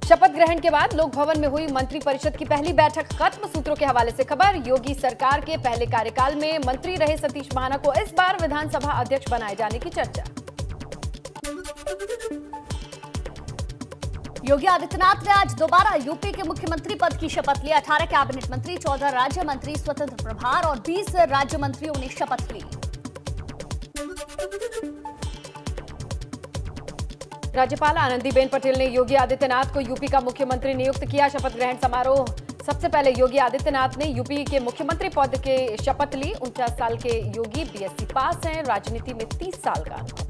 शपथ ग्रहण के बाद लोक भवन में हुई मंत्रिपरिषद की पहली बैठक खत्म। सूत्रों के हवाले से खबर, योगी सरकार के पहले कार्यकाल में मंत्री रहे सतीश महाना को इस बार विधानसभा अध्यक्ष बनाए जाने की चर्चा। योगी आदित्यनाथ ने आज दोबारा यूपी के मुख्यमंत्री पद की शपथ ली। 18 कैबिनेट मंत्री, 14 राज्य मंत्री स्वतंत्र प्रभार और 20 राज्य मंत्रियों ने शपथ ली। राज्यपाल आनंदीबेन पटेल ने योगी आदित्यनाथ को यूपी का मुख्यमंत्री नियुक्त किया। शपथ ग्रहण समारोह सबसे पहले योगी आदित्यनाथ ने यूपी के मुख्यमंत्री पद के शपथ ली। 49 साल के योगी बीएससी पास हैं, राजनीति में 30 साल का अनुभव।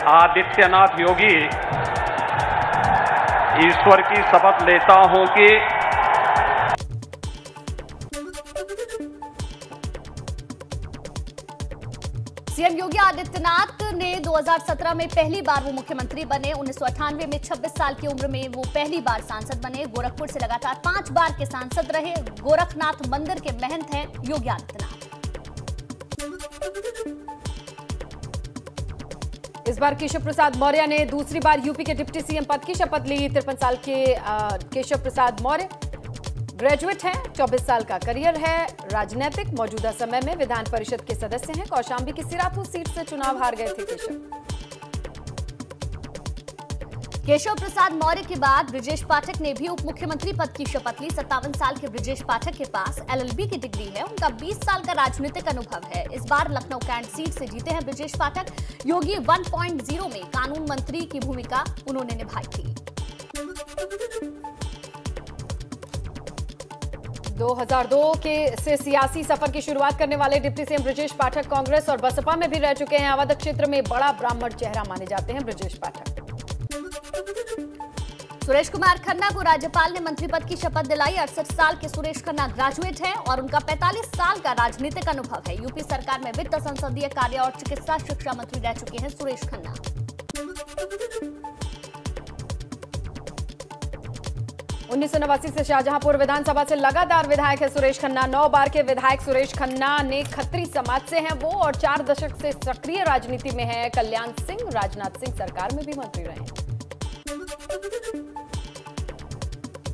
आदित्यनाथ योगी, ईश्वर की शपथ लेता हूं कि सीएम योगी आदित्यनाथ ने 2017 में पहली बार वो मुख्यमंत्री बने। 1998 में 26 साल की उम्र में वो पहली बार सांसद बने। गोरखपुर से लगातार 5 बार के सांसद रहे। गोरखनाथ मंदिर के महंत हैं योगी आदित्यनाथ। इस बार केशव प्रसाद मौर्य ने दूसरी बार यूपी के डिप्टी सीएम पद की शपथ ली। 53 साल के केशव प्रसाद मौर्य ग्रेजुएट हैं, 24 साल का करियर है। राजनीतिक मौजूदा समय में विधान परिषद के सदस्य हैं। कौशाम्बी की सिराथू सीट से चुनाव हार गए थे केशव प्रसाद मौर्य के बाद ब्रजेश पाठक ने भी उप मुख्यमंत्री पद की शपथ ली। 57 साल के ब्रजेश पाठक के पास एलएलबी की डिग्री है। उनका 20 साल का राजनीतिक अनुभव है। इस बार लखनऊ कैंट सीट से जीते हैं ब्रजेश पाठक। योगी 1.0 में कानून मंत्री की भूमिका उन्होंने निभाई थी। 2002 से सियासी सफर की शुरुआत करने वाले डिप्टी सीएम ब्रजेश पाठक कांग्रेस और बसपा में भी रह चुके हैं। अवध क्षेत्र में बड़ा ब्राह्मण चेहरा माने जाते हैं ब्रजेश पाठक। सुरेश कुमार खन्ना को राज्यपाल ने मंत्री पद की शपथ दिलाई। 68 साल के सुरेश खन्ना ग्रेजुएट हैं और उनका 45 साल का राजनीतिक अनुभव है। यूपी सरकार में वित्त, संसदीय कार्य और चिकित्सा शिक्षा मंत्री रह चुके हैं सुरेश खन्ना। 1989 से शाहजहांपुर विधानसभा से लगातार विधायक है सुरेश खन्ना। 9 बार के विधायक सुरेश खन्ना ने खत्री समाज से हैं वो और 4 दशक से सक्रिय राजनीति में है। कल्याण सिंह, राजनाथ सिंह सरकार में भी मंत्री रहे हैं।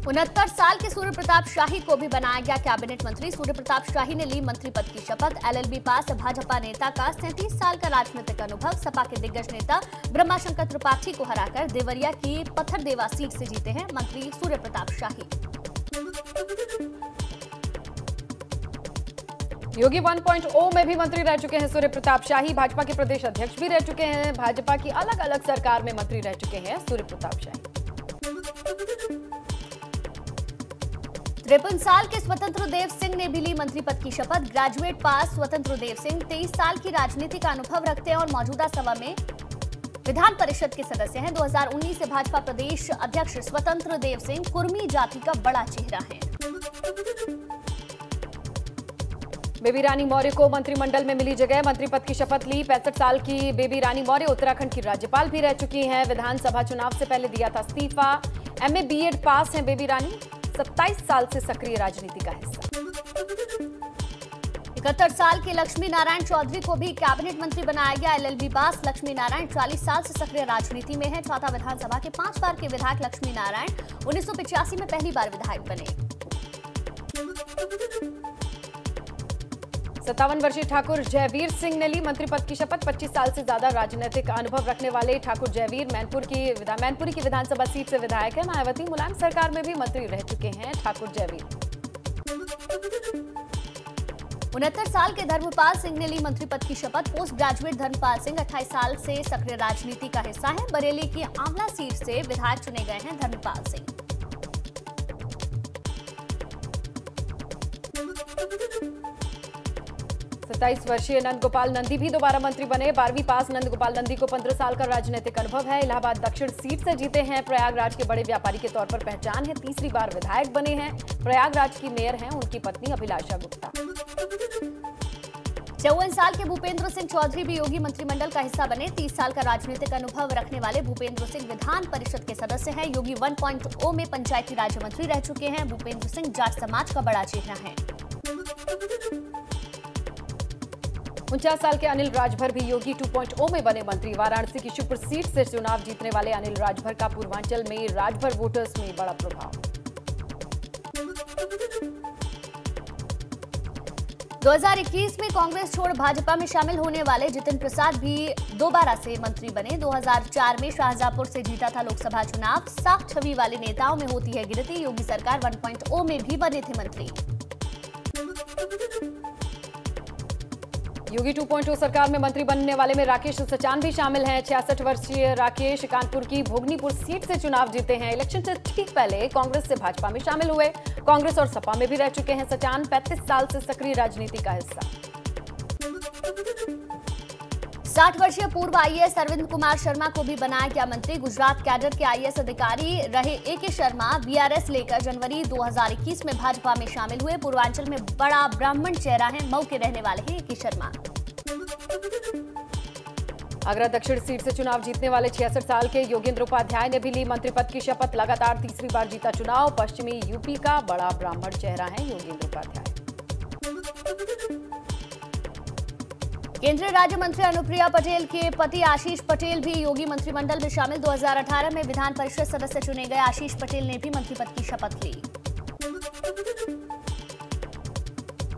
69 साल के सूर्य प्रताप शाही को भी बनाया गया कैबिनेट मंत्री। सूर्य प्रताप शाही ने ली मंत्री पद की शपथ। एलएलबी पास भाजपा नेता का 37 साल का राजनीतिक अनुभव। सपा के दिग्गज नेता ब्रह्माशंकर त्रिपाठी को हराकर देवरिया की पत्थरदेवा सीट से जीते हैं मंत्री सूर्य प्रताप शाही। योगी 1.0 में भी मंत्री रह चुके हैं सूर्य प्रताप शाही। भाजपा के प्रदेश अध्यक्ष भी रह चुके हैं। भाजपा की अलग अलग सरकार में मंत्री रह चुके हैं सूर्य प्रताप शाही। 53 साल के स्वतंत्र देव सिंह ने भी ली मंत्री पद की शपथ। ग्रेजुएट पास स्वतंत्र देव सिंह 23 साल की राजनीति का अनुभव रखते हैं और मौजूदा सभा में विधान परिषद के सदस्य हैं। 2019 से भाजपा प्रदेश अध्यक्ष स्वतंत्र देव सिंह कुर्मी जाति का बड़ा चेहरा है। बेबी रानी मौर्य को मंत्रिमंडल में मिली जगह, मंत्री पद की शपथ ली। 65 साल की बेबी रानी मौर्य उत्तराखंड की राज्यपाल भी रह चुकी हैं। विधानसभा चुनाव से पहले दिया था इस्तीफा। एमए बीएड पास हैं बेबी रानी। 27 साल से सक्रिय राजनीति का हिस्सा। 71 साल के लक्ष्मी नारायण चौधरी को भी कैबिनेट मंत्री बनाया गया। एलएलबी पास लक्ष्मी नारायण 40 साल से सक्रिय राजनीति में है। चौथा विधानसभा के 5 बार के विधायक लक्ष्मी नारायण 1985 में पहली बार विधायक बने। 57 वर्षीय ठाकुर जयवीर सिंह ने ली मंत्री पद की शपथ। 25 साल से ज्यादा राजनीतिक अनुभव रखने वाले ठाकुर जयवीर मैनपुरी की विधानसभा सीट से विधायक है। मायावती मुलायम सरकार में भी मंत्री रह चुके हैं ठाकुर जयवीर। 69 साल के धर्मपाल सिंह ने ली मंत्री पद की शपथ। पोस्ट ग्रेजुएट धर्मपाल सिंह 28 साल से सक्रिय राजनीति का हिस्सा है। बरेली की आंवला सीट से विधायक चुने गए हैं धर्मपाल सिंह। 27 वर्षीय नंद गोपाल नंदी भी दोबारा मंत्री बने। 12वीं पास नंद गोपाल नंदी को 15 साल का राजनीतिक अनुभव है। इलाहाबाद दक्षिण सीट से जीते हैं। प्रयागराज के बड़े व्यापारी के तौर पर पहचान है। तीसरी बार विधायक बने हैं। प्रयागराज की मेयर हैं उनकी पत्नी अभिलाषा गुप्ता। 54 साल के भूपेंद्र सिंह चौधरी भी योगी मंत्रिमंडल का हिस्सा बने। 30 साल का राजनीतिक अनुभव रखने वाले भूपेंद्र सिंह विधान परिषद के सदस्य हैं। योगी 1.0 में पंचायती राज्य मंत्री रह चुके हैं। भूपेंद्र सिंह जाट समाज का बड़ा चेहरा है। 49 साल के अनिल राजभर भी योगी 2.0 में बने मंत्री। वाराणसी की शिवपुर सीट से चुनाव जीतने वाले अनिल राजभर का पूर्वांचल में राजभर वोटर्स में बड़ा प्रभाव। 2021 में कांग्रेस छोड़ भाजपा में शामिल होने वाले जितिन प्रसाद भी दोबारा से मंत्री बने। 2004 में शाहजहांपुर से जीता था लोकसभा चुनाव। साफ छवि वाले नेताओं में होती है गिनती। योगी सरकार 1.0 में भी बने थे मंत्री। योगी 2.0 सरकार में मंत्री बनने वाले में राकेश सचान भी शामिल हैं। 66 वर्षीय राकेश कानपुर की भोगनीपुर सीट से चुनाव जीते हैं। इलेक्शन से ठीक पहले कांग्रेस से भाजपा में शामिल हुए। कांग्रेस और सपा में भी रह चुके हैं सचान। 35 साल से सक्रिय राजनीति का हिस्सा। 60 वर्षीय पूर्व आईएएस अरविंद कुमार शर्मा को भी बनाया गया मंत्री। गुजरात कैडर के आईएएस अधिकारी रहे एके शर्मा वीआरएस लेकर जनवरी 2021 में भाजपा में शामिल हुए। पूर्वांचल में बड़ा ब्राह्मण चेहरा है। मऊ के रहने वाले हैं एके शर्मा। आगरा दक्षिण सीट से चुनाव जीतने वाले 66 साल के योगेंद्र उपाध्याय ने भी ली मंत्री पद की शपथ। लगातार तीसरी बार जीता चुनाव। पश्चिमी यूपी का बड़ा ब्राह्मण चेहरा है योगेंद्र उपाध्याय। केंद्रीय राज्य मंत्री अनुप्रिया पटेल के पति आशीष पटेल भी योगी मंत्रिमंडल में शामिल। 2018 में विधान परिषद सदस्य चुने गए आशीष पटेल ने भी मंत्री पद की शपथ ली।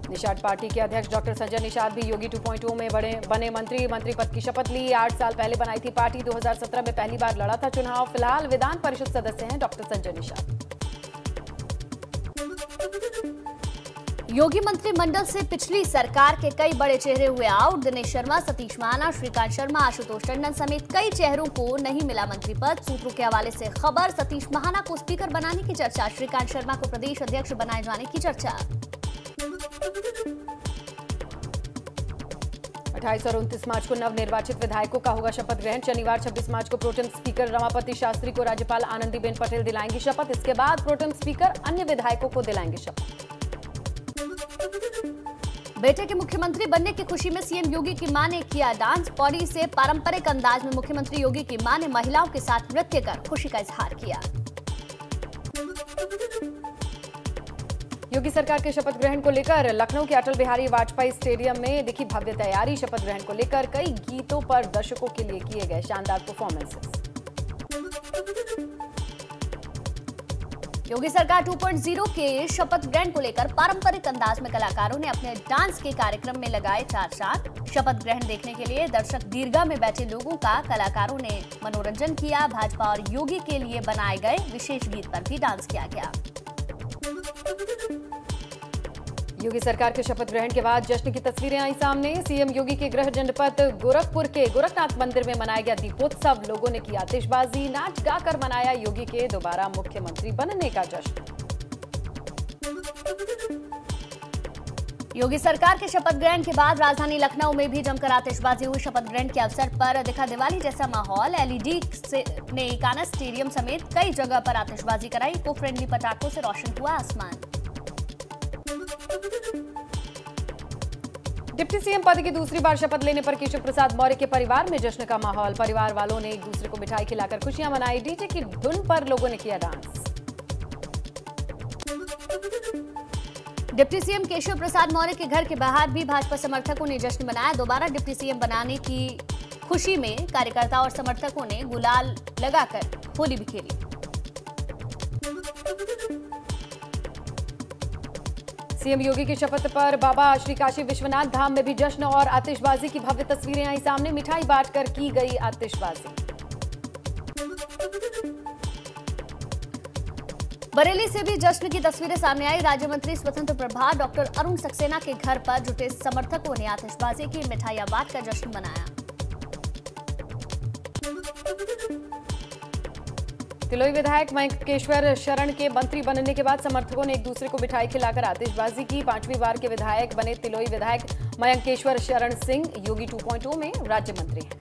निषाद पार्टी के अध्यक्ष डॉक्टर संजय निषाद भी योगी 2.0 में बने मंत्री पद की शपथ ली। 8 साल पहले बनाई थी पार्टी। 2017 में पहली बार लड़ा था चुनाव। फिलहाल विधान परिषद सदस्य हैं डॉक्टर संजय निषाद। योगी मंत्रिमंडल से पिछली सरकार के कई बड़े चेहरे हुए आउट। दिनेश शर्मा, सतीश महाना, श्रीकांत शर्मा, आशुतोष टंडन समेत कई चेहरों को नहीं मिला मंत्री पद। सूत्रों के हवाले से खबर। सतीश महाना को स्पीकर बनाने की चर्चा। श्रीकांत शर्मा को प्रदेश अध्यक्ष बनाए जाने की चर्चा। 28 और 29 मार्च को नवनिर्वाचित विधायकों का होगा शपथ ग्रहण। शनिवार 26 मार्च को प्रोटेम स्पीकर रमापति शास्त्री को राज्यपाल आनंदीबेन पटेल दिलाएंगी शपथ। इसके बाद प्रोटेम स्पीकर अन्य विधायकों को दिलाएंगे शपथ। बेटे के मुख्यमंत्री बनने की खुशी में सीएम योगी की मां ने किया डांस। पौड़ी से पारंपरिक अंदाज में मुख्यमंत्री योगी की मां ने महिलाओं के साथ नृत्य कर खुशी का इजहार किया। योगी सरकार के शपथ ग्रहण को लेकर लखनऊ के अटल बिहारी वाजपेयी स्टेडियम में दिखी भव्य तैयारी। शपथ ग्रहण को लेकर कई गीतों पर दर्शकों के लिए किए गए शानदार परफॉर्मेंसेस। योगी सरकार 2.0 के शपथ ग्रहण को लेकर पारंपरिक अंदाज में कलाकारों ने अपने डांस के कार्यक्रम में लगाए चार चांद। शपथ ग्रहण देखने के लिए दर्शक दीर्घा में बैठे लोगों का कलाकारों ने मनोरंजन किया। भाजपा और योगी के लिए बनाए गए विशेष गीत पर भी डांस किया गया। योगी सरकार के शपथ ग्रहण के बाद जश्न की तस्वीरें आई सामने। सीएम योगी के गृह जनपद गोरखपुर के गोरखनाथ मंदिर में मनाया गया दीपोत्सव। लोगों ने की आतिशबाजी, नाच गाकर मनाया योगी के दोबारा मुख्यमंत्री बनने का जश्न। योगी सरकार के शपथ ग्रहण के बाद राजधानी लखनऊ में भी जमकर आतिशबाजी हुई। शपथ ग्रहण के अवसर पर दिखा दिवाली जैसा माहौल। एलईडी ने कान्हा स्टेडियम समेत कई जगह पर आतिशबाजी कराई। इको फ्रेंडली पटाखों से रोशन हुआ आसमान। डिप्टी सीएम पद की दूसरी बार शपथ लेने पर केशव प्रसाद मौर्य के परिवार में जश्न का माहौल। परिवार वालों ने एक दूसरे को मिठाई खिलाकर खुशियां मनाई। डीजे की धुन पर लोगों ने किया dance. Deputy CM Keshav Prasad Maurya के घर के बाहर भी भाजपा समर्थकों ने जश्न मनाया। दोबारा डिप्टी सीएम बनाने की खुशी में कार्यकर्ता और समर्थकों ने गुलाल लगाकर होली भी खेली। सीएम योगी की शपथ पर बाबा श्री काशी विश्वनाथ धाम में भी जश्न और आतिशबाजी की भव्य तस्वीरें आई सामने। मिठाई बांटकर की गई आतिशबाजी। बरेली से भी जश्न की तस्वीरें सामने आई। राज्य मंत्री स्वतंत्र प्रभार डॉक्टर अरुण सक्सेना के घर पर जुटे समर्थकों ने आतिशबाजी की, मिठाइयां बांटकर जश्न मनाया। तिलोई विधायक मयंकेश्वर शरण के मंत्री बनने के बाद समर्थकों ने एक दूसरे को मिठाई खिलाकर आतिशबाजी की। 5वीं बार के विधायक बने तिलोई विधायक मयंकेश्वर शरण सिंह योगी 2.0 में राज्य मंत्री हैं।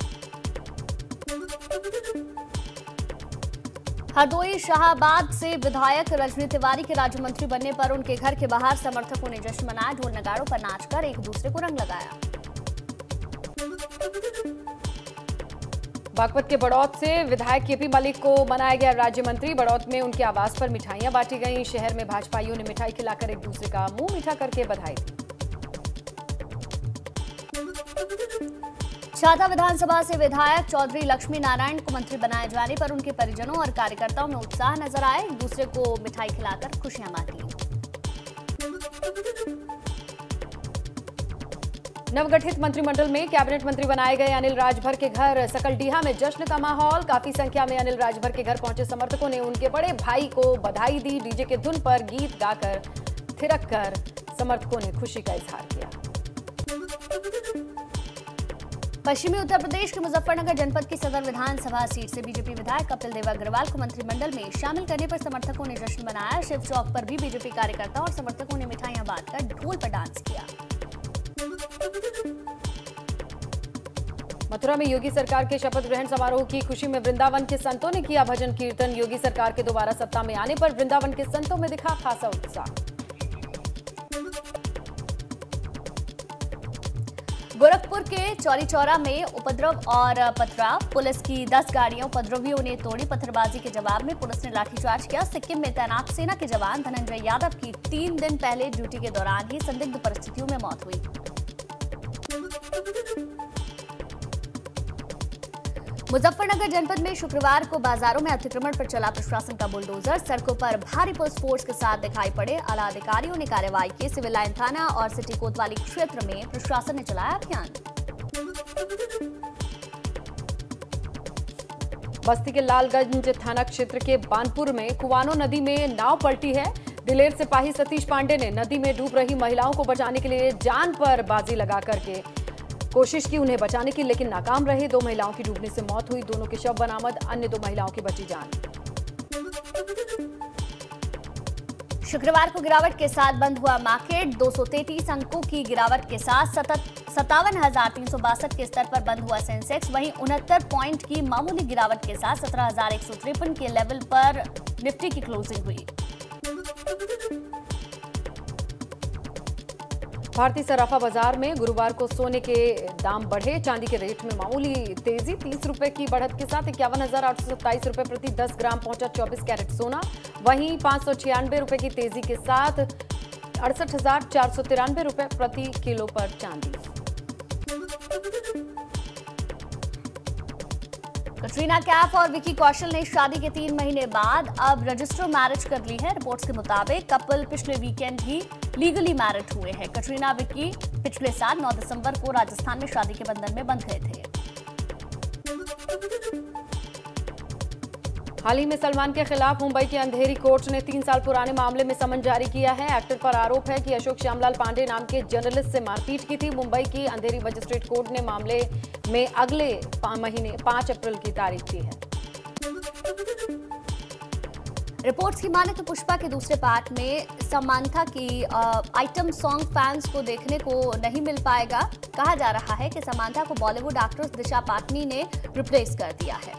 हरदोई शाहाबाद से विधायक रजनी तिवारी के राज्य मंत्री बनने पर उनके घर के बाहर समर्थकों ने जश्न मनाया। ढोल नगाड़ों पर नाचकर एक दूसरे को रंग लगाया। बागपत के बड़ौत से विधायक केपी मलिक को बनाया गया राज्य मंत्री। बड़ौत में उनके आवास पर मिठाइयां बांटी गईं। शहर में भाजपाइयों ने मिठाई खिलाकर एक दूसरे का मुंह मीठा करके बधाई दी। छाता विधानसभा से विधायक चौधरी लक्ष्मी नारायण को मंत्री बनाए जाने पर उनके परिजनों और कार्यकर्ताओं में उत्साह नजर आए। एक दूसरे को मिठाई खिलाकर खुशियां बांटी। नवगठित मंत्रिमंडल में कैबिनेट मंत्री बनाए गए अनिल राजभर के घर सकलडीहा में जश्न का माहौल। काफी संख्या में अनिल राजभर के घर पहुंचे समर्थकों ने उनके बड़े भाई को बधाई दी। डीजे के धुन पर गीत गाकर थिरक कर समर्थकों ने खुशी का इजहार किया। पश्चिमी उत्तर प्रदेश के मुजफ्फरनगर जनपद की सदर विधानसभा सीट से बीजेपी विधायक कपिल देव अग्रवाल को मंत्रिमंडल में शामिल करने पर समर्थकों ने जश्न मनाया। शिव चौक पर भी बीजेपी कार्यकर्ताओं और समर्थकों ने मिठाइयां बांटकर ढोल पर डांस किया। मथुरा में योगी सरकार के शपथ ग्रहण समारोह की खुशी में वृंदावन के संतों ने किया भजन कीर्तन। योगी सरकार के दोबारा सत्ता में आने पर वृंदावन के संतों में दिखा खासा उत्साह। गोरखपुर के चौरी चौरा में उपद्रव और पथराव। पुलिस की 10 गाड़ियां उपद्रवियों ने तोड़ी। पत्थरबाजी के जवाब में पुलिस ने लाठीचार्ज किया। सिक्किम में तैनात सेना के जवान धनंजय यादव की 3 दिन पहले ड्यूटी के दौरान ही संदिग्ध परिस्थितियों में मौत हुई। मुजफ्फरनगर जनपद में शुक्रवार को बाजारों में अतिक्रमण पर चला प्रशासन का बुलडोजर। सड़कों पर भारी पुलिस फोर्स के साथ दिखाई पड़े। आला अधिकारियों ने कार्रवाई की। सिविल लाइन थाना और सिटी कोतवाली क्षेत्र में प्रशासन ने चलाया अभियान। बस्ती के लालगंज थाना क्षेत्र के बानपुर में कुवानो नदी में नाव पलटी है। दिलेर सिपाही सतीश पांडे ने नदी में डूब रही महिलाओं को बचाने के लिए जान पर बाजी लगा करके कोशिश की उन्हें बचाने की, लेकिन नाकाम रहे। 2 महिलाओं की डूबने से मौत हुई। दोनों के शव बरामद। अन्य 2 महिलाओं की बची जान। शुक्रवार को गिरावट के साथ बंद हुआ मार्केट। 233 अंकों की गिरावट के साथ 57,362 के स्तर पर बंद हुआ सेंसेक्स। वहीं 69 पॉइंट की मामूली गिरावट के साथ 17,153 के लेवल पर निफ्टी की क्लोजिंग हुई। भारतीय सराफा बाजार में गुरुवार को सोने के दाम बढ़े। चांदी के रेट में मामूली तेजी। 30 रुपए की बढ़त के साथ 51,827 रुपए प्रति 10 ग्राम पहुंचा 24 कैरेट सोना। वहीं 596 रुपए की तेजी के साथ 68,493 रुपए प्रति किलो पर चांदी। कटरीना कैफ और विकी कौशल ने शादी के 3 महीने बाद अब रजिस्टर मैरिज कर ली है। रिपोर्ट्स के मुताबिक कपल पिछले वीकेंड ही लीगली मैरिड हुए हैं। कटरीना विकी पिछले साल 9 दिसंबर को राजस्थान में शादी के बंधन में बंध गए थे। हाल ही में सलमान के खिलाफ मुंबई की अंधेरी कोर्ट ने 3 साल पुराने मामले में समन जारी किया है। एक्टर पर आरोप है कि अशोक श्यामलाल पांडे नाम के जर्नलिस्ट से मारपीट की थी। मुंबई की अंधेरी मजिस्ट्रेट कोर्ट ने मामले में अगले महीने 5 अप्रैल की तारीख दी है। रिपोर्ट्स की माने तो पुष्पा के दूसरे पार्ट में समांथा की आइटम सॉन्ग फैंस को देखने को नहीं मिल पाएगा। कहा जा रहा है कि समांथा को बॉलीवुड एक्ट्रेस दिशा पाटनी ने रिप्लेस कर दिया है।